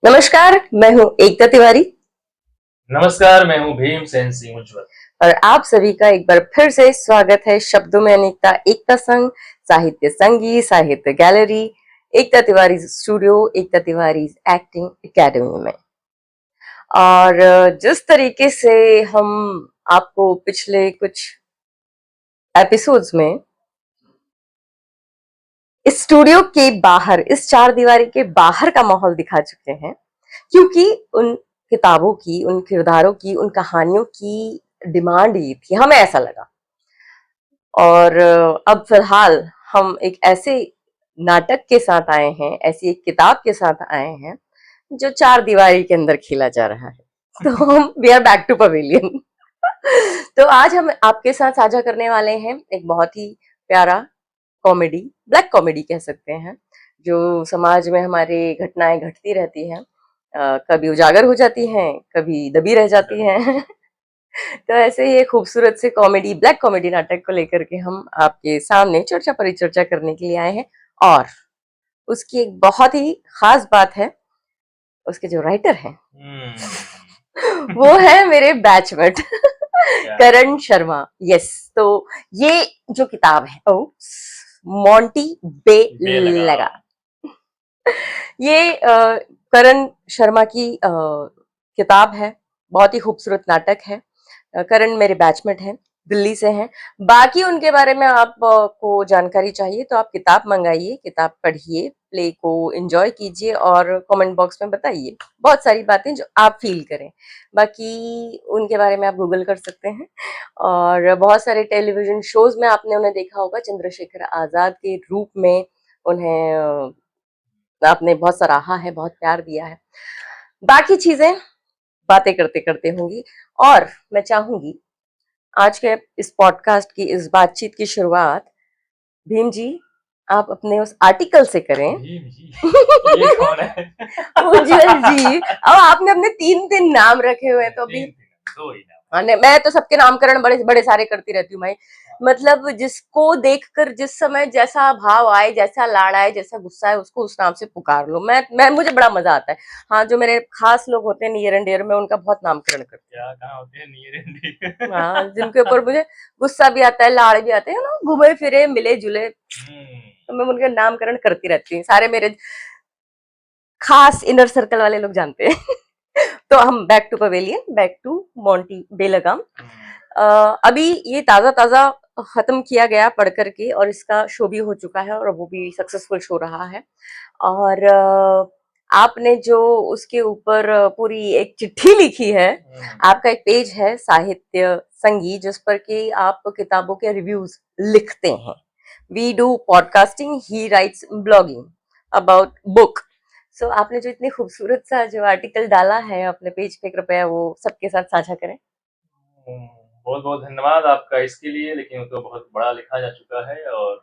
नमस्कार, मैं हूँ एकता तिवारी नमस्कार, मैं हूँ भीमसेन सिंह उज्ज्वल और आप सभी का एक बार फिर से स्वागत है शब्दों में अनेकता एकता संघ साहित्य संगी साहित्य गैलरी एकता तिवारी स्टूडियो एकता तिवारी एक्टिंग एकेडमी में। और जिस तरीके से हम आपको पिछले कुछ एपिसोड्स में इस स्टूडियो के बाहर, इस चार दीवारी के बाहर का माहौल दिखा चुके हैं, क्योंकि उन किताबों की, उन किरदारों की, उन कहानियों की डिमांड ये थी, हमें ऐसा लगा। और अब फिलहाल हम एक ऐसे नाटक के साथ आए हैं, ऐसी एक किताब के साथ आए हैं जो चार दीवारी के अंदर खेला जा रहा है। तो हम we are back to pavilion. तो आज हम आपके साथ साझा करने वाले हैं एक बहुत ही प्यारा कॉमेडी, ब्लैक कॉमेडी कह सकते हैं, जो समाज में हमारे घटनाएं घटती रहती हैं। कभी उजागर हो जाती हैं, कभी दबी रह जाती हैं। तो ऐसे ही एक खूबसूरत से कॉमेडी, ब्लैक कॉमेडी नाटक को लेकर के हम आपके सामने चर्चा परिचर्चा करने के लिए आए हैं। और उसकी एक बहुत ही खास बात है, उसके जो राइटर हैं वो है मेरे बैचमेट करण शर्मा। यस, तो ये जो किताब है मोंटी बे लगा, ये करण शर्मा की किताब है। बहुत ही खूबसूरत नाटक है। करण मेरे बैचमेट हैं, दिल्ली से हैं। बाकी उनके बारे में आपको जानकारी चाहिए तो आप किताब मंगाइए, किताब पढ़िए, प्ले को एंजॉय कीजिए और कमेंट बॉक्स में बताइए बहुत सारी बातें जो आप फील करें। बाकी उनके बारे में आप गूगल कर सकते हैं। और बहुत सारे टेलीविजन शोज में आपने उन्हें देखा होगा, चंद्रशेखर आजाद के रूप में उन्हें आपने बहुत सराहा है, बहुत प्यार दिया है। बाकी चीजें बातें करते करते होंगी। और मैं चाहूंगी आज के इस पॉडकास्ट की, इस बातचीत की शुरुआत भीम जी आप अपने उस आर्टिकल से करें। भीम जी, ये कौन है? उज्जवल जी, अब आपने अपने तीन तीन नाम रखे हुए हैं तो अभी दो ही नाम। मैं तो सबके नामकरण बड़े बड़े सारे करती रहती हूँ भाई। मतलब जिसको देखकर जिस समय जैसा भाव आए, जैसा लाड़ आए, जैसा गुस्सा है, उसको उस नाम से पुकार लो। मैं मुझे बड़ा मजा आता है। हाँ, जो मेरे खास लोग होते हैं नियर एंड डियर, में उनका बहुत नामकरण करती क्या कहाँ होते हैं नियर एंड डियर? हूँ। हाँ, जिनके ऊपर मुझे गुस्सा भी आता है, लाड़ भी आते हैं ना, घूमे फिरे मिले जुले, तो मैं उनका नामकरण करती रहती हूँ। सारे मेरे खास इनर सर्कल वाले लोग जानते हैं। तो हम back to pavilion, back to मोंटी बेलगाम। अभी ये ताजा ताजा खत्म किया गया पढ़ करके, और इसका शो भी हो चुका है और वो भी सक्सेसफुल शो रहा है। और आपने जो उसके ऊपर पूरी एक चिट्ठी लिखी है, आपका एक पेज है साहित्य संगी जिस पर कि आप किताबों के रिव्यूज लिखते हैं। We do podcasting, he writes blogging about book. So आपने जो इतनी खूबसूरत सा जो आर्टिकल डाला है अपने पेज पे, कृपया वो सबके साथ साझा करें। बहुत बहुत धन्यवाद आपका इसके लिए, लेकिन वो तो बहुत बड़ा लिखा जा चुका है और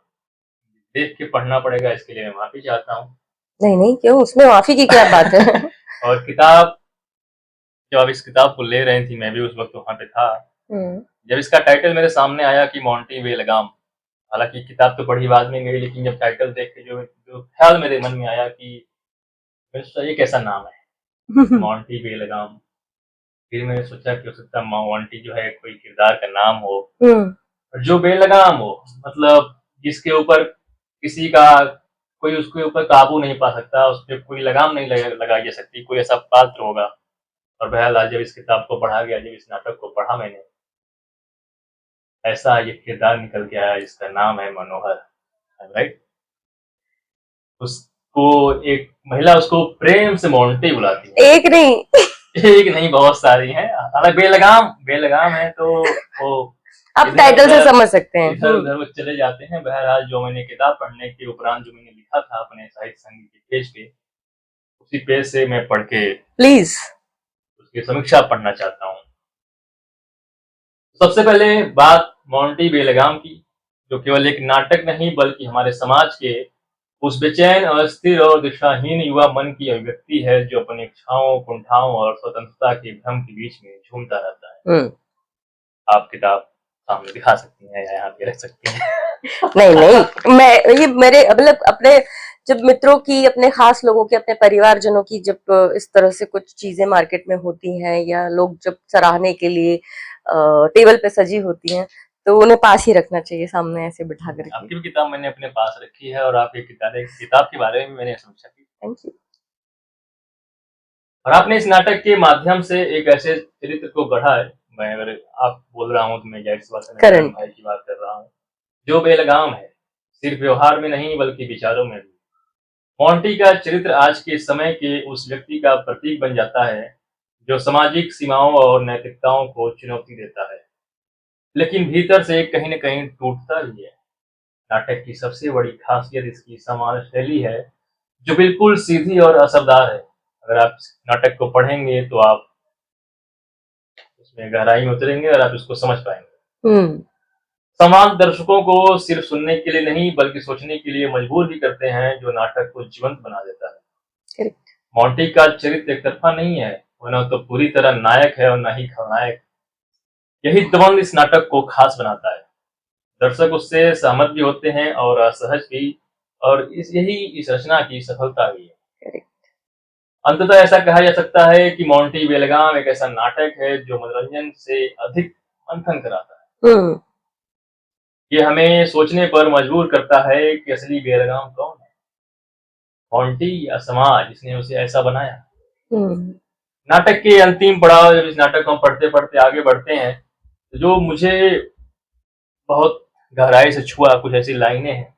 देख के पढ़ना पड़ेगा, इसके लिए मैं माफी चाहता हूँ। नहीं नहीं, क्यों, उसमें माफी की क्या बात है। और किताब, जब आप इस किताब को ले रही थी मैं भी उस वक्त वहां पे था। जब इसका टाइटल मेरे सामने आया कि मोंटी बेलगाम, हालांकि किताब तो पढ़ी बाद में गई, लेकिन जब टाइटल देख के जो जो ख्याल मेरे मन में आया कि ये कैसा नाम है मोंटी बेलगाम। फिर मैंने सोचा कि हो सकता है मोंटी जो है कोई किरदार का नाम हो और जो बेलगाम हो, मतलब जिसके ऊपर किसी का कोई उसके ऊपर काबू नहीं पा सकता, उस पर कोई लगाम नहीं लगाई जा सकती, कोई ऐसा पात्र होगा। और बहरहाल आज जब इस किताब को पढ़ा गया, जब इस नाटक को पढ़ा मैंने, ऐसा ये किरदार निकल के आया जिसका नाम है मनोहर। राइट, उसको एक महिला उसको प्रेम से मोंटी बुलाती है। एक नहीं एक नहीं, बहुत सारी हैं। हालांकि बेलगाम बेलगाम है तो वो आप टाइटल से समझ सकते हैं। इधर उधर वो चले जाते हैं। बहरहाल जो मैंने किताब पढ़ने के उपरांत जो मैंने लिखा था अपने साहित्य संघ के पेज पे, उसी पेज से मैं पढ़ के प्लीज उसकी समीक्षा पढ़ना चाहता हूँ। सबसे पहले बात मोंटी बेलगाम की, जो केवल एक नाटक नहीं बल्कि हमारे समाज के उस बेचैन, अस्थिर और दिशाहीन युवा मन की अभिव्यक्ति है जो अपनी इच्छाओं, कुंठाओं और स्वतंत्रता के भ्रम के बीच में झूमता रहता है। आप किताब सामने दिखा सकती हैं या यहाँ पे रख सकती हैं। नहीं नहीं, मैं ये मेरे मतलब अपने जब मित्रों की, अपने खास लोगों की, अपने परिवारजनों की जब इस तरह से कुछ चीजें मार्केट में होती हैं या लोग जब सराहने के लिए टेबल पे सजी होती हैं, तो उन्हें पास ही रखना चाहिए, सामने ऐसे बिठा करके। आपकी भी किताब मैंने अपने पास रखी है और आपकी किताब के बारे में मैंने समीक्षा की। Thank you. और आपने इस नाटक के माध्यम से एक ऐसे चरित्र को गढ़ा है, मैं अगर आप बोल रहा हूँ तो मैं जाहिर सी बात है करण भाई की बात कर रहा हूँ, जो बेलगाम है, सिर्फ व्यवहार में नहीं बल्कि विचारों में भी। मोंटी का चरित्र आज के समय के उस व्यक्ति का प्रतीक बन जाता है जो सामाजिक सीमाओं और नैतिकताओं को चुनौती देता है, लेकिन भीतर से कहीं न कहीं टूटता भी है। नाटक की सबसे बड़ी खासियत इसकी समाज शैली है, जो बिल्कुल सीधी और असरदार है। अगर आप नाटक को पढ़ेंगे तो आप उसमें गहराई में उतरेंगे और आप इसको समझ पाएंगे। समाज दर्शकों को सिर्फ सुनने के लिए नहीं बल्कि सोचने के लिए मजबूर भी करते हैं, जो नाटक को जीवंत बना देता है। मोंटी का चरित्र एक तरफा नहीं है, वह न तो पूरी तरह नायक है और न ही खलनायक। यही द्वंद इस नाटक को खास बनाता है। दर्शक उससे सहमत भी होते हैं और असहज भी, और इस रचना की सफलता भी है। अंततः ऐसा कहा जा सकता है कि मोंटी बेलगाम एक ऐसा नाटक है जो मनोरंजन से अधिक मंथन कराता है। ये हमें सोचने पर मजबूर करता है कि असली बेलगाम कौन है, मोंटी या समाज जिसने उसे ऐसा बनाया। नाटक के अंतिम पड़ाव, जब इस नाटक को हम पढ़ते पढ़ते आगे बढ़ते हैं, तो जो मुझे बहुत गहराई से छुआ, कुछ ऐसी लाइनें हैं,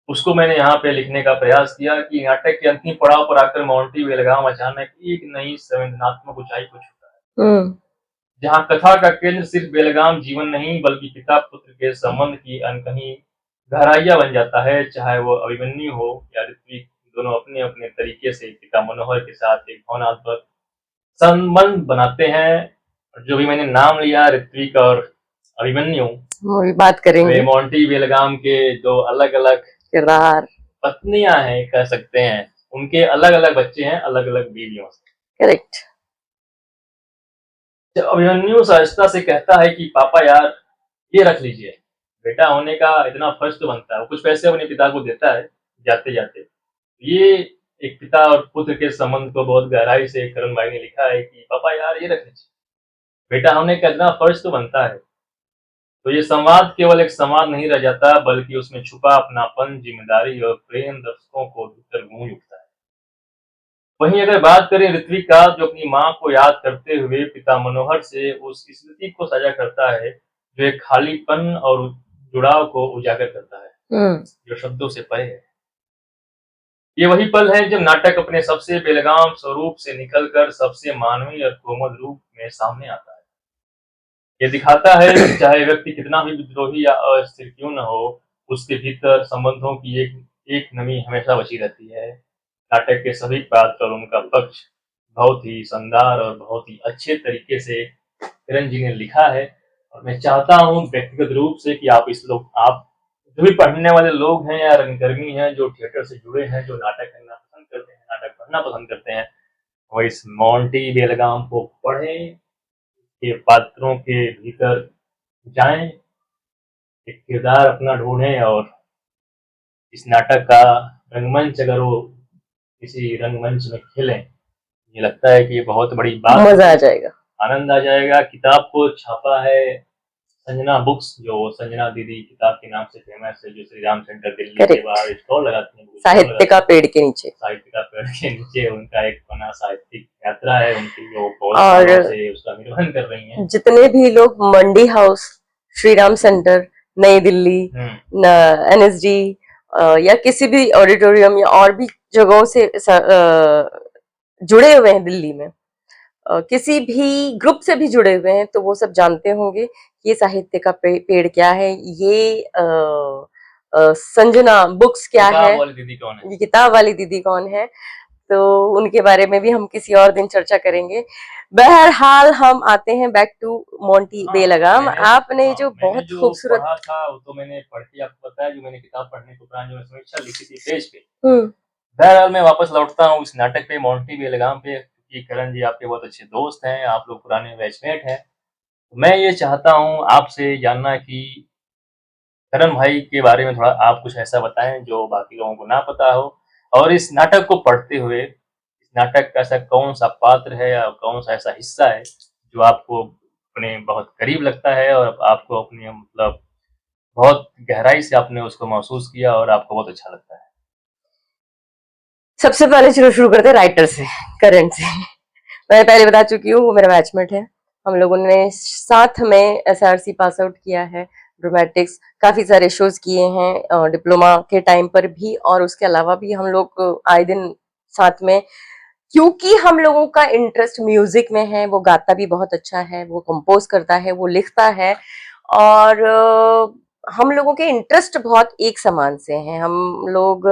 उसको मैंने यहाँ पे लिखने का प्रयास किया कि नाटक के अंतिम पड़ाव पर आकर मोंटी बेलगाम अचानक एक नई संवेदनात्मक ऊंचाई को छूता है, जहाँ कथा का केंद्र सिर्फ बेलगाम जीवन नहीं बल्कि पिता पुत्र के संबंध की अनकही गहराइयां बन जाता है। चाहे वो अभिमन्यु हो या ऋत्विक, दोनों अपने अपने तरीके से पिता मनोहर के साथ एक भावनात्मक संबंध बनाते हैं। जो भी मैंने नाम लिया, ऋत्विक और अभिमन्यु, वो भी बात करेंगे। मोंटी बेलगाम के दो अलग अलग किरदार, पत्नियां हैं कह सकते हैं, उनके अलग अलग बच्चे हैं अलग अलग बीवियों से। करेक्ट। जब अभिमन्यु सहजता से कहता है कि पापा यार ये रख लीजिए, बेटा होने का इतना फर्ज तो बनता है, वो कुछ पैसे अपने पिता को देता है जाते जाते। ये एक पिता और पुत्र के संबंध को बहुत गहराई से करण भाई ने लिखा है कि पापा यार ये रख लीजिए, बेटा होने का इतना फर्ज तो बनता है। तो ये संवाद केवल एक संवाद नहीं रह जाता बल्कि उसमें छुपा अपनापन, जिम्मेदारी और प्रेम दर्शकों को भीतर गूंज उठता है। वहीं अगर बात करें ऋत्विक का, जो अपनी माँ को याद करते हुए पिता मनोहर से उस स्मृति को साझा करता है जो एक खालीपन और जुड़ाव को उजागर करता है, जो शब्दों से परे है। ये वही पल है जब नाटक अपने सबसे बेलगाम स्वरूप से निकलकर सबसे मानवीय और कोमल रूप में सामने आता है। ये दिखाता है कि चाहे व्यक्ति कितना भी विद्रोही या अस्थिर क्यों न हो, उसके भीतर संबंधों की एक नमी हमेशा बची रहती है। नाटक के सभी पात्र और उनका पक्ष बहुत ही शानदार और बहुत ही अच्छे तरीके से किरण जी ने लिखा है। और मैं चाहता हूँ व्यक्तिगत रूप से कि आप जो भी पढ़ने वाले लोग हैं या रंगकर्मी हैं, जो थिएटर से जुड़े हैं, जो नाटक करना पसंद करते हैं, नाटक पढ़ना पसंद करते हैं, वो इस मोंटी बेलगाम को पढ़ें, के पात्रों के भीतर जाएं, एक किरदार अपना ढूंढें और इस नाटक का रंगमंच अगर वो किसी रंगमंच में खेलें, ये लगता है कि ये बहुत बड़ी बात, मजा आ जाएगा, आनंद आ जाएगा। किताब को छापा है संजना बुक्स, जो संजना दीदी किताब के नाम से फेमस है, जो श्री राम सेंटर दिल्ली के बाहर स्टॉल लगाती हैं, साहित्य का पेड़ के नीचे उनका एक बना साहित्यिक यात्रा है उनकी, जो बहुत से उसका निर्वहन कर रही हैं। जितने भी लोग मंडी हाउस, श्री राम सेंटर, नई दिल्ली, NSD या किसी भी ऑडिटोरियम या और भी जगहों से जुड़े हुए हैं दिल्ली में, किसी भी ग्रुप से भी जुड़े हुए हैं, तो वो सब जानते होंगे ये साहित्य का पेड़ क्या है, ये संजना बुक्स क्या है, ये किताब वाली दीदी कौन है। तो उनके बारे में भी हम किसी और दिन चर्चा करेंगे। बहरहाल हम आते हैं बैक टू मोंटी बेलगाम। आपने जो बहुत खूबसूरत पढ़ा था, वो तो मैंने पढ़ के आपको बताया, जो मैंने किताब पढ़ने के उपरांत जो समीक्षा लिखी थी पेज पे। बहरहाल मैं वापस लौटता हूँ इस नाटक पे, मोंटी बेलगाम पे, कि करण जी आपके बहुत अच्छे दोस्त हैं, आप लोग पुराने बैचमेट हैं। मैं ये चाहता हूँ आपसे जानना कि करण भाई के बारे में थोड़ा आप कुछ ऐसा बताएं जो बाकी लोगों को ना पता हो, और इस नाटक को पढ़ते हुए इस नाटक का ऐसा कौन सा पात्र है या कौन सा ऐसा हिस्सा है जो आपको अपने बहुत करीब लगता है और आपको अपने मतलब बहुत गहराई से आपने उसको महसूस किया और आपको बहुत अच्छा लगता है। सबसे पहले चलो शुरू करते हैं राइटर से, करण से। मैं पहले बता चुकी हूँ, वो मेरा बैचमेट है। हम लोगों ने साथ में एसआरसी पास आउट किया है, ड्रामेटिक्स काफी सारे शोज किए हैं डिप्लोमा के टाइम पर भी, और उसके अलावा भी हम लोग आए दिन साथ में, क्योंकि हम लोगों का इंटरेस्ट म्यूजिक में है। वो गाता भी बहुत अच्छा है, वो कंपोज करता है, वो लिखता है, और हम लोगों के इंटरेस्ट बहुत एक समान से हैं। हम लोग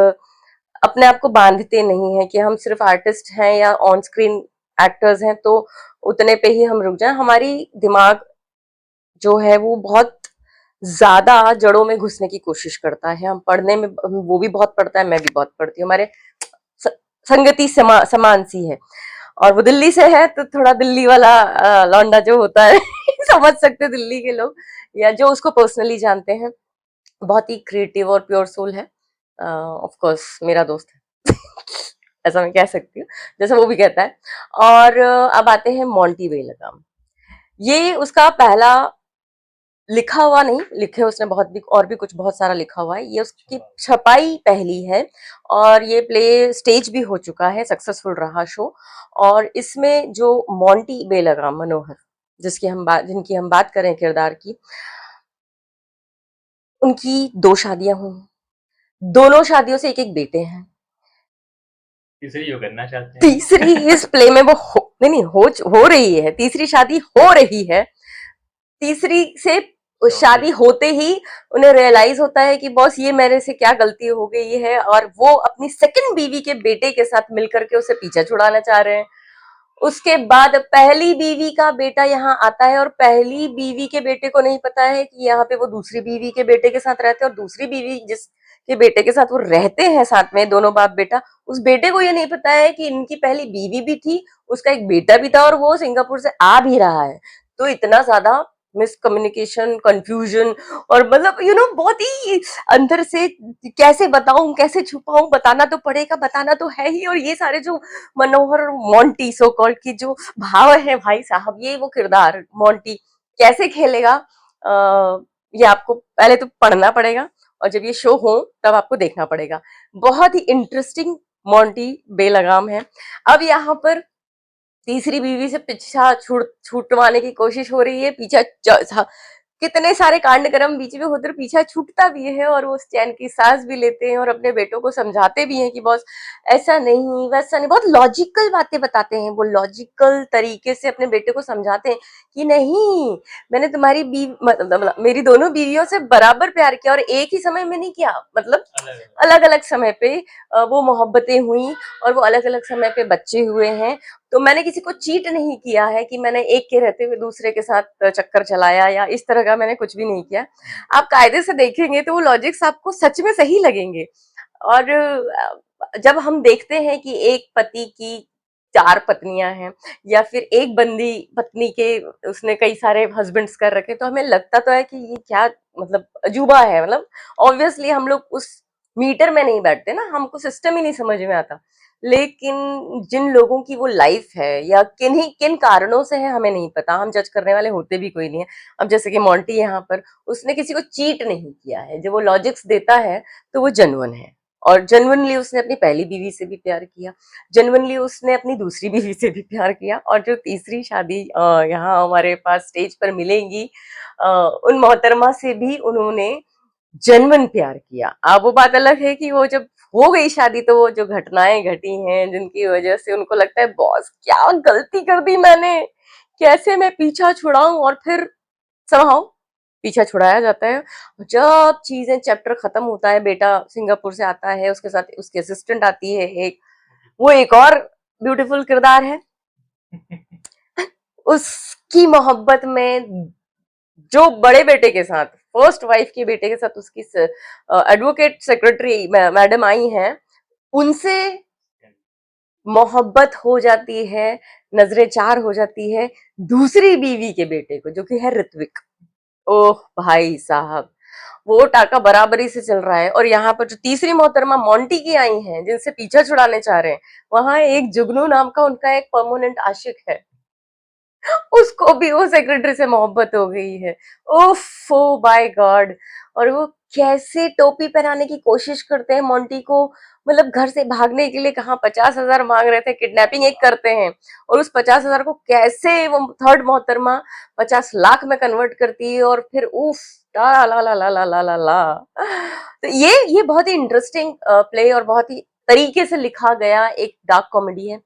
अपने आप को बांधते नहीं है कि हम सिर्फ आर्टिस्ट हैं या ऑन स्क्रीन एक्टर्स हैं तो उतने पे ही हम रुक जाएं। हमारी दिमाग जो है वो बहुत ज्यादा जड़ों में घुसने की कोशिश करता है। हम पढ़ने में, वो भी बहुत पढ़ता है, मैं भी बहुत पढ़ती हूँ, हमारे संगति समान सी है। और वो दिल्ली से है तो थोड़ा दिल्ली वाला लौंडा जो होता है समझ सकते दिल्ली के लोग, या जो उसको पर्सनली जानते हैं। बहुत ही क्रिएटिव और प्योर सोल है। ऑफ कोर्स मेरा दोस्त है ऐसा मैं कह सकती हूँ, जैसा वो भी कहता है। और अब आते हैं मोंटी बेलगाम। ये उसका पहला लिखा हुआ नहीं, लिखे उसने बहुत भी, और भी कुछ बहुत सारा लिखा हुआ है। ये उसकी छपाई पहली है, और ये प्ले स्टेज भी हो चुका है, सक्सेसफुल रहा शो। और इसमें जो मोंटी बेलगाम मनोहर, जिनकी हम बात करें किरदार की, उनकी 2 शादियां हुई, दोनों शादियों से एक एक बेटे हैं। तीसरी वो करना चाहते हैं। तीसरी इस प्ले में वो नहीं, हो रही है, तीसरी शादी हो रही है। तीसरी से शादी होते ही उन्हें रियलाइज होता है कि बॉस ये मेरे से क्या गलती हो गई है, और वो अपनी सेकंड बीवी के बेटे के साथ मिलकर के उसे पीछा छुड़ाना चाह रहे हैं। उसके बाद पहली बीवी का बेटा यहाँ आता है, और पहली बीवी के बेटे को नहीं पता है कि यहाँ पे वो दूसरी बीवी के बेटे के साथ रहते हैं, और दूसरी बीवी जिसके बेटे के साथ वो रहते हैं साथ में, दोनों बाप बेटा, उस बेटे को ये नहीं पता है कि इनकी पहली बीवी भी थी, उसका एक बेटा भी था, और वो सिंगापुर से आ भी रहा है। तो इतना ज्यादा मिसकम्युनिकेशन, कंफ्यूजन, और मतलब बहुत ही अंदर से कैसे बताऊं, कैसे छुपाऊं, बताना तो पड़ेगा, बताना तो है ही। और ये सारे जो मनोहर और मोंटी सो कॉल्ड की जो भाव है भाई साहब, ये वो किरदार मोंटी कैसे खेलेगा, ये आपको पहले तो पढ़ना पड़ेगा, और जब ये शो हो तब आपको देखना पड़ेगा। बहुत ही इंटरेस्टिंग मोंटी बेलगाम है। अब यहाँ पर तीसरी बीवी से पीछा छुटवाने की कोशिश हो रही है, कितने सारे कांडकर्म बीच में होकर पीछा छूटता भी है, और वो चैन की सांस भी लेते हैं, और अपने बेटों को समझाते भी हैं कि बॉस ऐसा नहीं वैसा नहीं। बहुत लॉजिकल बातें बताते हैं, वो लॉजिकल तरीके से अपने बेटे को समझाते हैं कि नहीं, मैंने तुम्हारी मतलब मेरी दोनों बीवियों से बराबर प्यार किया, और एक ही समय में नहीं किया, मतलब अलग अलग समय पे वो मोहब्बतें हुई, और वो अलग अलग समय पे बच्चे हुए हैं। तो मैंने किसी को चीट नहीं किया है कि मैंने एक के रहते हुए दूसरे के साथ चक्कर चलाया, या इस तरह का मैंने कुछ भी नहीं किया। आप कायदे से देखेंगे तो वो लॉजिक्स आपको सच में सही लगेंगे। और जब हम देखते हैं कि एक पति की 4 पत्नियां हैं, या फिर एक बंदी पत्नी के उसने कई सारे हस्बैंड्स कर रखे, तो हमें लगता तो है कि ये क्या मतलब अजूबा है। मतलब ऑब्वियसली हम लोग उस मीटर में नहीं बैठते ना, हमको सिस्टम ही नहीं समझ में आता। लेकिन जिन लोगों की वो लाइफ है, या किन कारणों से है हमें नहीं पता, हम जज करने वाले होते भी कोई नहीं है। अब जैसे कि मोंटी यहाँ पर, उसने किसी को चीट नहीं किया है, जो वो लॉजिक्स देता है तो वो जेन्युइन है। और जेन्युइनली उसने अपनी पहली बीवी से भी प्यार किया, जेन्युइनली उसने अपनी दूसरी बीवी से भी प्यार किया, और जो तीसरी शादी यहाँ हमारे पास स्टेज पर मिलेंगी, उन मोहतरमा से भी उन्होंने जेन्युइन प्यार किया। अब वो बात अलग है कि वो जब हो गई शादी, तो वो जो घटनाएं घटी हैं जिनकी वजह से उनको लगता है बॉस क्या गलती कर दी मैंने, कैसे मैं पीछा छुड़ाऊं, और फिर समहाउ पीछा छुड़ाया जाता है। जब चीजें, चैप्टर खत्म होता है, बेटा सिंगापुर से आता है, उसके साथ उसकी असिस्टेंट आती है एक, वो एक और ब्यूटीफुल किरदार है। उसकी मोहब्बत में जो बड़े बेटे के साथ, फर्स्ट वाइफ के बेटे के साथ उसकी एडवोकेट सेक्रेटरी मैडम आई हैं, उनसे मोहब्बत हो जाती है, नजरे चार हो जाती है दूसरी बीवी के बेटे को, जो कि है ऋत्विक। ओह भाई साहब, वो टाका बराबरी से चल रहा है। और यहाँ पर जो तीसरी मोहतरमा मोंटी की आई हैं, जिनसे पीछा छुड़ाने चाह रहे हैं, वहां एक जुगनू नाम का उनका एक परमानेंट आशिक है, उसको भी वो सेक्रेटरी से मोहब्बत हो गई है। उफ, ओ बाय गॉड। और वो कैसे टोपी पहनाने की कोशिश करते हैं मोंटी को, मतलब घर से भागने के लिए कहाँ 50,000 मांग रहे थे, किडनैपिंग एक करते हैं, और उस 50,000 को कैसे वो थर्ड मोहतरमा 50 लाख में कन्वर्ट करती है, और फिर उफ, ला ला ला ला ला ला ला ला। तो ये बहुत ही इंटरेस्टिंग प्ले और बहुत ही तरीके से लिखा गया एक डार्क कॉमेडी है,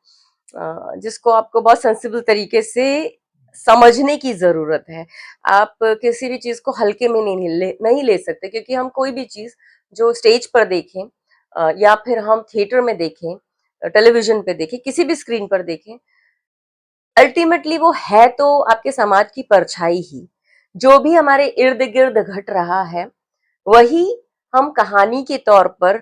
जिसको आपको बहुत सेंसिबल तरीके से समझने की जरूरत है। आप किसी भी चीज को हल्के में नहीं ले सकते, क्योंकि हम कोई भी चीज जो स्टेज पर देखें, या फिर हम थिएटर में देखें, टेलीविजन पे देखें, किसी भी स्क्रीन पर देखें, अल्टीमेटली वो है तो आपके समाज की परछाई ही। जो भी हमारे इर्द गिर्द घट रहा है, वही हम कहानी के तौर पर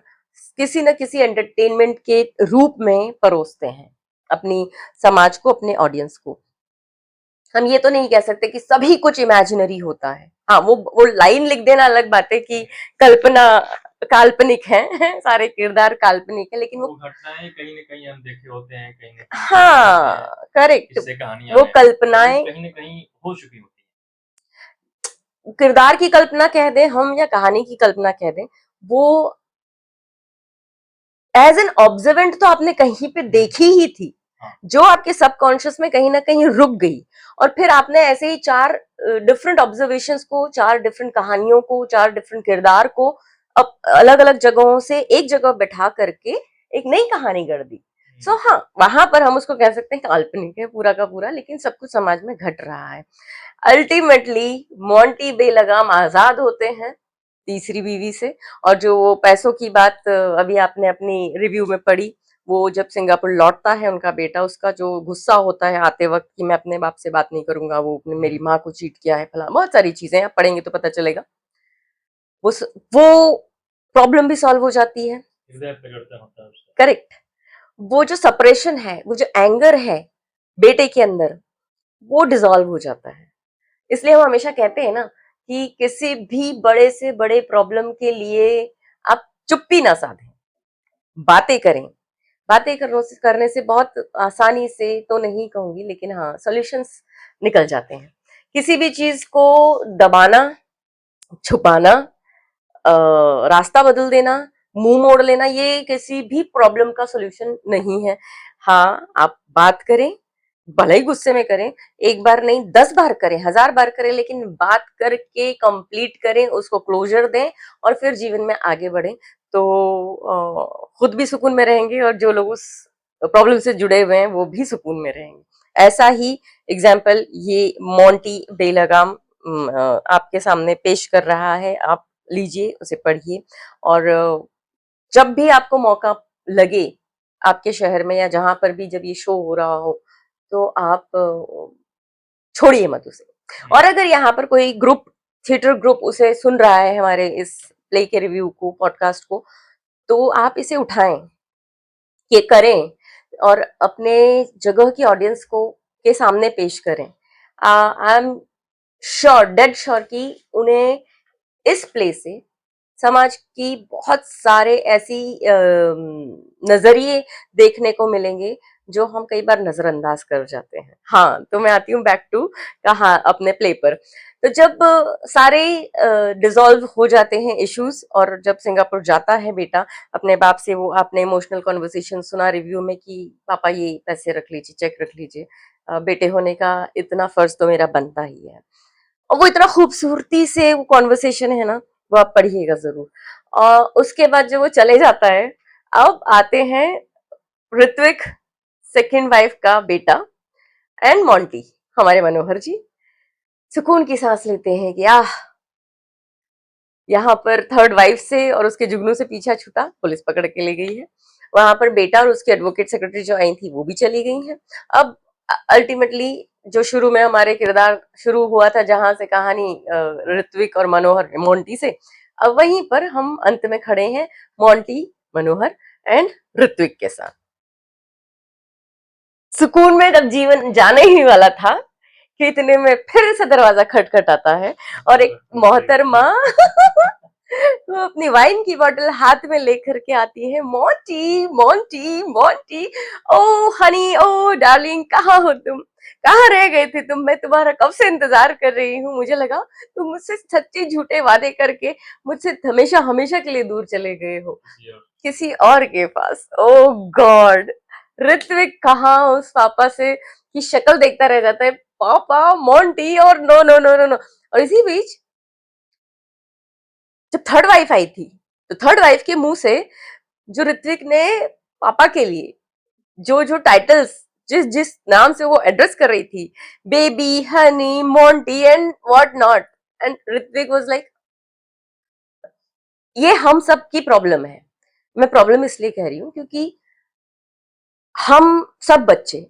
किसी न किसी एंटरटेनमेंट के रूप में परोसते हैं अपनी समाज को, अपने ऑडियंस को। हम ये तो नहीं कह सकते कि सभी कुछ इमेजिनरी होता है। हाँ, वो लाइन लिख देना अलग बात है कि कल्पना काल्पनिक है, सारे किरदार काल्पनिक है, लेकिन वो घटनाएं कहीं न कहीं हम देखे होते हैं, कहीं न कहीं हाँ, करेक्ट, इससे कहानियां वो कल्पनाएं कहीं न कहीं हो चुकी होती है। किरदार की कल्पना कह दें हम, या कहानी की कल्पना कह दें, वो एज एन ऑब्जर्वेंट तो आपने कहीं पे देखी ही थी, जो आपके सबकॉन्शियस में कहीं ना कहीं रुक गई, और फिर आपने ऐसे ही 4 डिफरेंट ऑब्जर्वेशंस को, 4 डिफरेंट कहानियों को, 4 डिफरेंट किरदार को अब अलग अलग जगहों से एक जगह बैठा करके एक नई कहानी गढ़ दी। सो हाँ, वहां पर हम उसको कह सकते हैं काल्पनिक है पूरा का पूरा, लेकिन सब कुछ समाज में घट रहा है। अल्टीमेटली मोंटी बेलगाम आजाद होते हैं तीसरी बीवी से। और जो वो पैसों की बात अभी आपने अपनी रिव्यू में पढ़ी, वो जब सिंगापुर लौटता है उनका बेटा, उसका जो गुस्सा होता है आते वक्त कि मैं अपने बाप से बात नहीं करूंगा, वो मेरी माँ को चीट किया है, फला बहुत सारी चीजें आप पढ़ेंगे तो पता चलेगा। वो प्रॉब्लम भी सॉल्व हो जाती है। करेक्ट। वो जो सपरेशन है, वो जो एंगर है बेटे के अंदर, वो डिसॉल्व हो जाता है। इसलिए हम हमेशा कहते हैं ना कि किसी भी बड़े से बड़े प्रॉब्लम के लिए आप चुप्पी ना साधें, बातें करें। बातें करने से बहुत आसानी से तो नहीं कहूंगी, लेकिन हाँ, सॉल्यूशंस निकल जाते हैं। किसी भी चीज को दबाना, छुपाना, रास्ता बदल देना, मुंह मोड़ लेना, ये किसी भी प्रॉब्लम का सॉल्यूशन नहीं है। हाँ, आप बात करें, भले ही गुस्से में करें, एक बार नहीं 10 बार करें, 1000 बार करें, लेकिन बात करके कंप्लीट करें, उसको क्लोजर दें, और फिर जीवन में आगे बढ़ें। तो खुद भी सुकून में रहेंगे, और जो लोग उस प्रॉब्लम से जुड़े हुए हैं वो भी सुकून में रहेंगे। ऐसा ही एग्जाम्पल ये मोंटी बेलगाम आपके सामने पेश कर रहा है। आप लीजिए, उसे पढ़िए, और जब भी आपको मौका लगे आपके शहर में या जहां पर भी जब ये शो हो रहा हो, तो आप छोड़िए मत उसे। और अगर यहाँ पर कोई ग्रुप, थिएटर ग्रुप उसे सुन रहा है, हमारे इस प्ले के रिव्यू को, पॉडकास्ट को, तो आप इसे उठाएं, ये करें, और अपने जगह की ऑडियंस को के सामने पेश करें। I am sure, dead sure कि उन्हें इस प्ले से समाज की बहुत सारे ऐसी नजरिए देखने को मिलेंगे जो हम कई बार नजरअंदाज कर जाते हैं। हाँ, तो मैं आती हूँ बैक टू कहा अपने प्ले पर। तो जब सारे डिसॉल्व हो जाते हैं इश्यूज, और जब सिंगापुर जाता है बेटा अपने बाप से, वो आपने इमोशनल कॉन्वर्सेशन सुना रिव्यू में कि पापा ये पैसे रख लीजिए, चेक रख लीजिए, बेटे होने का इतना फर्ज तो मेरा बनता ही है। और वो इतना खूबसूरती से वो कॉन्वर्सेशन है ना, वो आप पढ़िएगा जरूर। और उसके बाद जब वो चले जाता है, अब आते हैं ऋत्विक, सेकंड वाइफ का बेटा, एंड मोंटी, हमारे मनोहर जी सुकून की सांस लेते हैं कि आह, यहाँ पर थर्ड वाइफ से और उसके जुगनू से पीछा छूटा, पुलिस पकड़ के ले गई है। वहां पर बेटा और उसकी एडवोकेट सेक्रेटरी जो आई थी वो भी चली गई हैं। अब अल्टीमेटली जो शुरू में हमारे किरदार शुरू हुआ था, जहां से कहानी ऋत्विक और मनोहर मोंटी से, अब वहीं पर हम अंत में खड़े हैं मोंटी, मनोहर एंड ऋत्विक के साथ। सुकून में जब जीवन जाने ही वाला था कि इतने में फिर से दरवाजा खटखटाता है और एक मोहतरमा वो अपनी वाइन की बोतल हाथ में लेकर के आती है। मोंटी मोंटी मोंटी, ओ हनी, ओ डार्लिंग, कहाँ हो तुम, कहाँ रह गए थे तुम, मैं तुम्हारा कब से इंतजार कर रही हूँ, मुझे लगा तुम मुझसे सच्चे झूठे वादे करके मुझसे हमेशा हमेशा के लिए दूर चले गए हो किसी और के पास। ओ गॉड, ऋत्विक कहाँ उस पापा से की शक्ल देखता रह जाता है, पापा मोंटी, और no no no no no. और इसी बीच जब थर्ड वाइफ आई थी तो थर्ड वाइफ के मुंह से जो ऋत्विक ने पापा के लिए जो जो टाइटल्स, जिस जिस नाम से वो एड्रेस कर रही थी, baby, honey, Monty and what not, and Ritwik was like, ये हम सब की प्रॉब्लम है। मैं प्रॉब्लम इसलिए कह रही हूँ क्योंकि हम सब बच्चे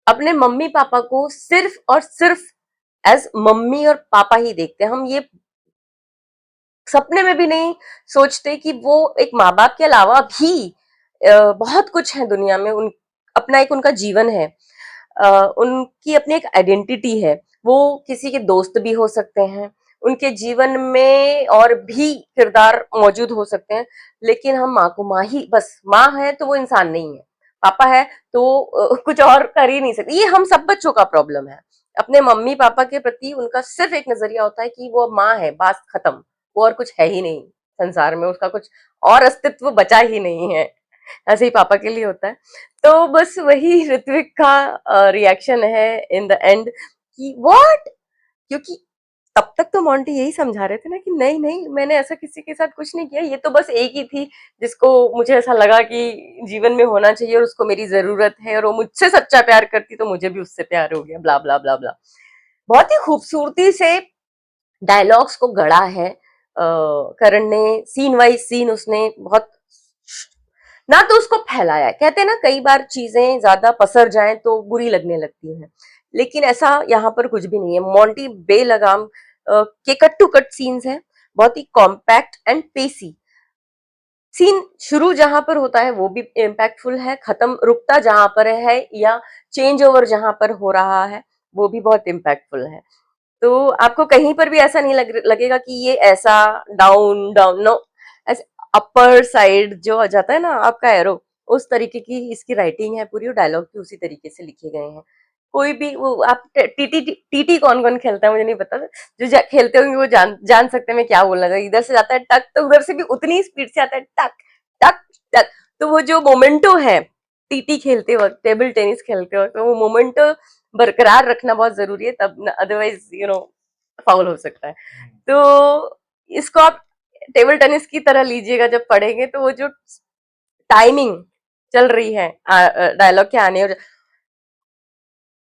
अपने मम्मी पापा को सिर्फ और सिर्फ एज मम्मी और पापा ही देखते हैं। हम ये सपने में भी नहीं सोचते कि वो एक माँ बाप के अलावा भी बहुत कुछ है दुनिया में, उन अपना एक उनका जीवन है, उनकी अपनी एक आइडेंटिटी है, वो किसी के दोस्त भी हो सकते हैं, उनके जीवन में और भी किरदार मौजूद हो सकते हैं, लेकिन हम माँ को माँ ही, बस माँ है तो वो इंसान नहीं है, पापा है तो कुछ और कर ही नहीं सकते। ये हम सब बच्चों का प्रॉब्लम है। अपने मम्मी पापा के प्रति उनका सिर्फ एक नजरिया होता है कि वो माँ है, बात खत्म, वो और कुछ है ही नहीं संसार में, उसका कुछ और अस्तित्व बचा ही नहीं है। ऐसे ही पापा के लिए होता है। तो बस वही ऋत्विक का रिएक्शन है इन द एंड कि व्हाट, क्योंकि तब तक तो मोंटी यही समझा रहे थे ना कि नहीं नहीं, मैंने ऐसा किसी के साथ कुछ नहीं किया, ये तो बस एक ही थी जिसको मुझे ऐसा लगा कि जीवन में होना चाहिए और उसको मेरी जरूरत है, और वो मुझसे सच्चा प्यार करती तो मुझे भी उससे प्यार हो गया, ब्ला ब्ला ब्ला ब्ला। बहुत ही खूबसूरती से डायलॉग्स को गढ़ा है करण ने, सीन वाइज सीन उसने बहुत, ना तो उसको फैलाया है। कहते हैं ना कई बार चीजें ज्यादा पसर जाएं तो बुरी लगने लगती हैं, लेकिन ऐसा यहाँ पर कुछ भी नहीं है। मोंटी बेलगाम के कट टू कट सीन्स हैं, बहुत ही कॉम्पैक्ट एंड पेसी। सीन शुरू जहां पर होता है वो भी इम्पैक्टफुल है, खत्म रुकता जहां पर है या चेंज ओवर जहां पर हो रहा है वो भी बहुत इम्पैक्टफुल है। तो आपको कहीं पर भी ऐसा नहीं लगेगा कि ये ऐसा डाउन डाउन, नो, ऐसे अपर साइड जो आ जाता है ना आपका एरो, उस तरीके की इसकी राइटिंग है पूरी, और डायलॉग भी उसी तरीके से लिखे गए हैं। कोई भी वो आप टीटी टीटी कौन कौन खेलता है मुझे नहीं पता, जो खेलते होंगे वो जान जान सकते हैं मैं क्या बोलना था। इधर से जाता है टक तो उधर से भी उतनी स्पीड से आता है टक टक टक। तो वो जो मोमेंटो है टीटी खेलते वक्त, टेबल टेनिस खेलते वक्त, तो वो मोमेंटो बरकरार रखना बहुत जरूरी है, तब अदरवाइज फाउल हो सकता है। तो इसको आप टेबल टेनिस की तरह लीजिएगा जब पढ़ेंगे, तो वो जो टाइमिंग चल रही है डायलॉग के आने, और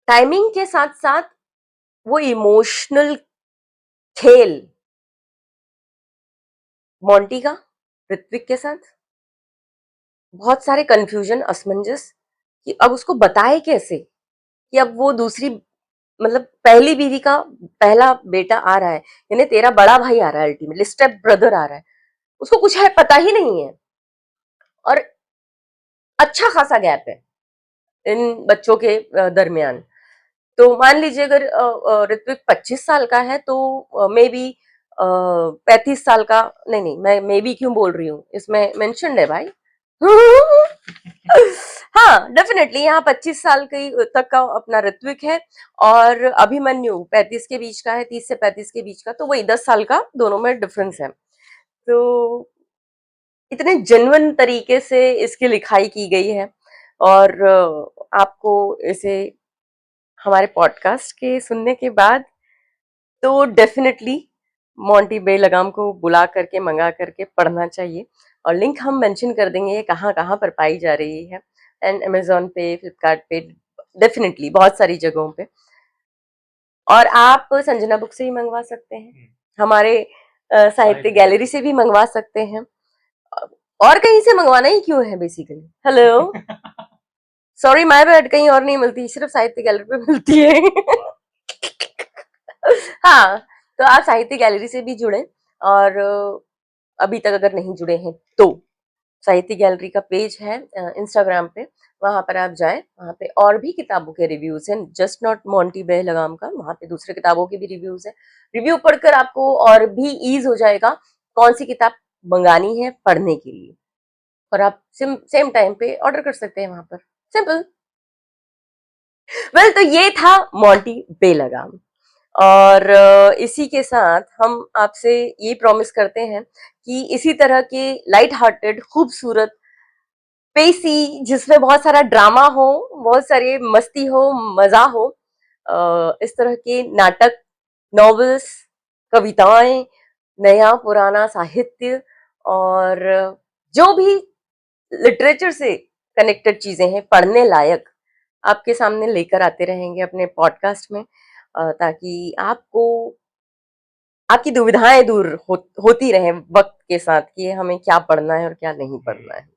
टाइमिंग के साथ साथ वो इमोशनल खेल मोंटी का ऋत्विक के साथ, बहुत सारे कंफ्यूजन, असमंजस कि अब उसको बताए कैसे कि अब वो दूसरी, मतलब पहली बीवी का पहला बेटा आ रहा है, यानी तेरा बड़ा भाई आ रहा है, अल्टीमेटली स्टेप ब्रदर आ रहा है, उसको कुछ है पता ही नहीं है, और अच्छा खासा गैप है इन बच्चों के दरमियान। तो मान लीजिए अगर ऋत्विक 25 साल का है तो मे बी 35 साल का, नहीं नहीं मैं मे बी क्यों बोल रही हूँ, इसमें मेंशन्ड है भाई। हाँ डेफिनेटली यहाँ 25 साल की तक का अपना ऋत्विक है, और अभिमन्यु 35 के बीच का है, 30 से 35 के बीच का, तो वही 10 साल का दोनों में डिफरेंस है। तो इतने जेन्युइन तरीके से इसकी लिखाई की गई है, और आपको इसे हमारे पॉडकास्ट के सुनने के बाद तो डेफिनेटली मोंटी बेलगाम को बुला करके मंगा करके पढ़ना चाहिए, और लिंक हम मेंशन कर देंगे ये कहाँ कहाँ पर पाई जा रही है, एंड अमेजोन पे, फ्लिपकार्ट पे, डेफिनेटली बहुत सारी जगहों पे, और आप संजना बुक से ही मंगवा सकते हैं, हमारे साहित्य गैलरी से भी मंगवा सकते हैं, और कहीं से मंगवाना ही क्यों है basically. Hello, sorry my bad, कहीं और नहीं मिलती, सिर्फ साहित्य गैलरी पे मिलती है। हाँ, तो आप साहित्य गैलरी से भी जुड़े, और अभी तक अगर नहीं जुड़े हैं तो साहित्य गैलरी का पेज है इंस्टाग्राम पे, वहां पर आप जाएं, वहां पे और भी किताबों के रिव्यूज हैं, जस्ट नॉट मोंटी बेलगाम का, वहां पे दूसरे किताबों के भी रिव्यूज हैं। रिव्यू पढ़कर आपको और भी ईज हो जाएगा कौन सी किताब मंगानी है पढ़ने के लिए, और आप सेम टाइम पे ऑर्डर कर सकते हैं वहां पर, सिंपल। वेल, तो ये था मोंटी बेलगाम, और इसी के साथ हम आपसे ये प्रॉमिस करते हैं कि इसी तरह के लाइट हार्टेड, खूबसूरत, पेसी, जिसमें बहुत सारा ड्रामा हो, बहुत सारी मस्ती हो, मजा हो, इस तरह के नाटक, नॉवेल्स, कविताएं, नया पुराना साहित्य, और जो भी लिटरेचर से कनेक्टेड चीजें हैं पढ़ने लायक, आपके सामने लेकर आते रहेंगे अपने पॉडकास्ट में, ताकि आपको आपकी दुविधाएं दूर होती रहें वक्त के साथ कि हमें क्या पढ़ना है और क्या नहीं पढ़ना है।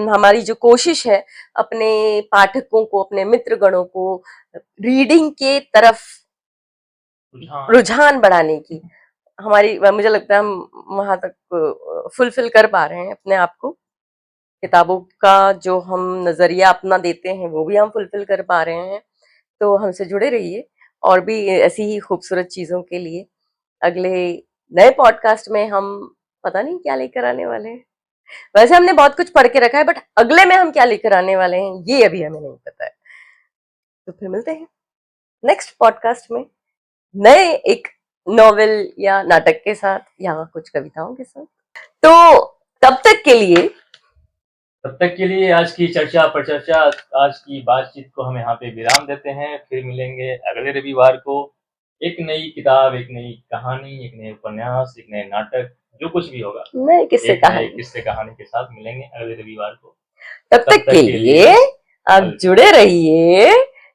हमारी जो कोशिश है अपने पाठकों को, अपने मित्रगणों को रीडिंग के तरफ रुझान बढ़ाने की, हमारी, मुझे लगता है हम वहां तक फुलफिल कर पा रहे हैं अपने आप को। किताबों का जो हम नजरिया अपना देते हैं वो भी हम फुलफिल कर पा रहे हैं। तो हमसे जुड़े रहिए और भी ऐसी ही खूबसूरत चीजों के लिए। अगले नए पॉडकास्ट में हम पता नहीं क्या लेकर आने वाले हैं। वैसे हमने बहुत कुछ पढ़ के रखा है, बट अगले में हम क्या लेकर आने वाले हैं ये अभी हमें नहीं पता है। तो फिर मिलते हैं नेक्स्ट पॉडकास्ट में नए एक नॉवेल या नाटक के साथ, या कुछ कविताओं के साथ। तो तब तक के लिए आज की चर्चा परिचर्चा, आज की बातचीत को हम यहाँ पे विराम देते हैं। फिर मिलेंगे अगले रविवार को एक नई किताब, एक नई कहानी, एक नए उपन्यास, एक नए नाटक, जो कुछ भी होगा, नए किस्से कहानी के साथ मिलेंगे अगले रविवार को। तब तक के लिए आप जुड़े रहिए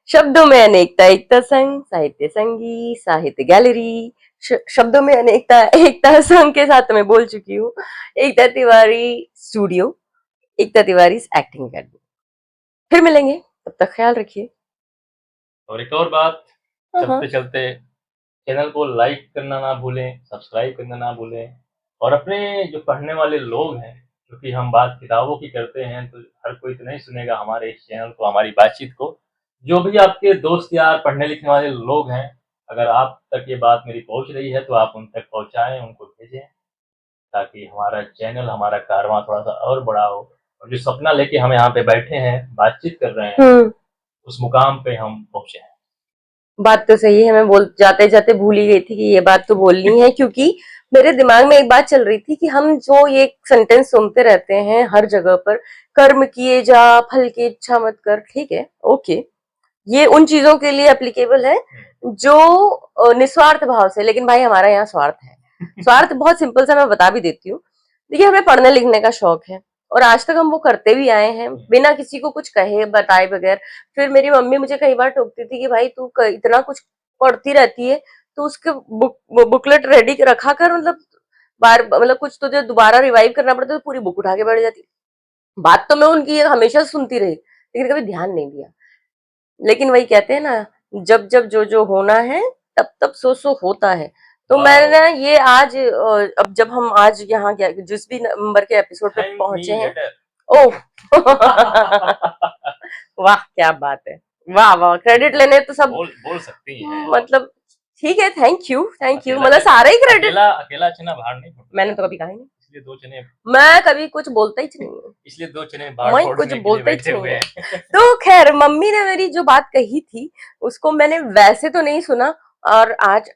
शब्दों में अनेकता, एकता संघ, साहित्य संगी, साहित्य गैलरी। शब्दों में अनेकता, एकता संघ के साथ मैं बोल चुकी हूँ, एकता तिवारी स्टूडियो, एकता तिवारी एक्टिंग अकेडमी। फिर मिलेंगे, तब तक ख्याल रखिए। और एक और बात, चलते चलते चैनल को लाइक करना ना भूलें, सब्सक्राइब करना ना भूलें, और अपने जो पढ़ने वाले लोग हैं, क्योंकि हम बात किताबों की करते हैं तो हर कोई तो नहीं सुनेगा हमारे इस चैनल को, हमारी बातचीत को। जो भी आपके दोस्त यार पढ़ने लिखने वाले लोग हैं, अगर आप तक ये बात मेरी पहुंच रही है तो आप उन तक पहुंचाएं, उनको भेजें, ताकि हमारा चैनल, हमारा कारवां थोड़ा सा और बड़ा हो, और जो सपना लेके हम यहाँ पे बैठे हैं, बातचीत कर रहे हैं, उस मुकाम पे हम पहुंचे हैं। बात तो सही है, मैं बोल जाते जाते भूल ही गई थी कि ये बात तो बोलनी है, क्योंकि मेरे दिमाग में एक बात चल रही थी कि हम जो ये सेंटेंस सुनते रहते हैं हर जगह पर, कर्म किए जा फल की इच्छा मत कर, ठीक है, ओके, ये उन चीजों के लिए एप्लीकेबल है जो निस्वार्थ भाव से, लेकिन भाई हमारा यहाँ स्वार्थ है। स्वार्थ बहुत सिंपल सा मैं बता भी देती हूँ। देखिए, हमें पढ़ने लिखने का शौक है और आज तक हम वो करते भी आए हैं बिना किसी को कुछ कहे बताए बगैर। फिर मेरी मम्मी मुझे कई बार टोकती थी कि भाई तू इतना कुछ पढ़ती रहती है तो उसके बुकलेट रेडी रखा कर, मतलब मतलब कुछ तुझे दोबारा रिवाइव करना पड़ता तो पूरी बुक उठा के बैठ जाती। बात तो मैं उनकी हमेशा सुनती रही, लेकिन कभी ध्यान नहीं दिया। लेकिन वही कहते हैं ना, जब जब जो जो होना है तब तब सो सो होता है। तो मैंने ना ये आज, अब जब हम आज यहाँ जिस भी नंबर के एपिसोड पे पहुंचे हैं, ओह वाह क्या बात है, वाह वाह, क्रेडिट लेने तो सब बोल सकती हैं, मतलब ठीक है, थैंक यू, मतलब सारे ही क्रेडिट। अकेला चना बाहर नहीं, मैंने तो कभी कहा ही नहीं, इसलिए 2 चने, मैं कभी कुछ बोलता ही नहीं हूँ, इसलिए 2 चने बाहर कुछ बोलता ही नहीं है। तो खैर, मम्मी ने मेरी जो बात कही थी उसको मैंने वैसे तो नहीं सुना, और आज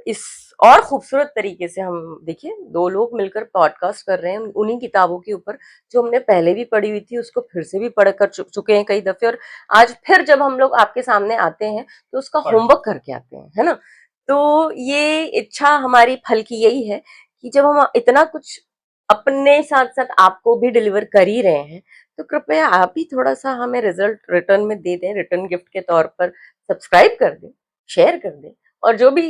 इस और खूबसूरत तरीके से हम देखिए 2 लोग मिलकर पॉडकास्ट कर रहे हैं उन्हीं किताबों के ऊपर जो हमने पहले भी पढ़ी हुई थी, उसको फिर से भी पढ़ कर चुके हैं कई दफे, और आज फिर जब हम लोग आपके सामने आते हैं तो उसका होमवर्क करके आते हैं, है ना। तो ये इच्छा हमारी फल की यही है कि जब हम इतना कुछ अपने साथ साथ आपको भी डिलीवर कर ही रहे हैं, तो कृपया आप भी थोड़ा सा हमें रिजल्ट रिटर्न में दे दें, रिटर्न गिफ्ट के तौर पर सब्सक्राइब कर दें, शेयर कर दें, और जो भी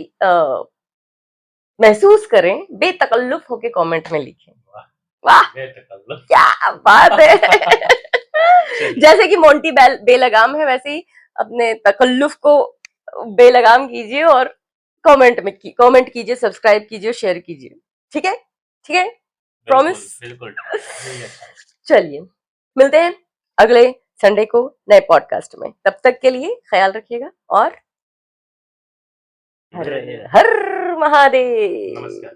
महसूस करें बेतकल्लुफ होके कमेंट में लिखें। वाह क्या बात है। जैसे कि मोंटी बेलगाम है, वैसे ही अपने तकल्लुफ को बेलगाम कीजिए और कमेंट कीजिए, सब्सक्राइब कीजिए, शेयर कीजिए, ठीक है, ठीक है। प्रॉमिस? बिल्कुल यही अच्छा है। चलिए, मिलते हैं अगले संडे को नए पॉडकास्ट में। तब तक के लिए ख्याल रखिएगा और हर हर महादेव। नमस्कार।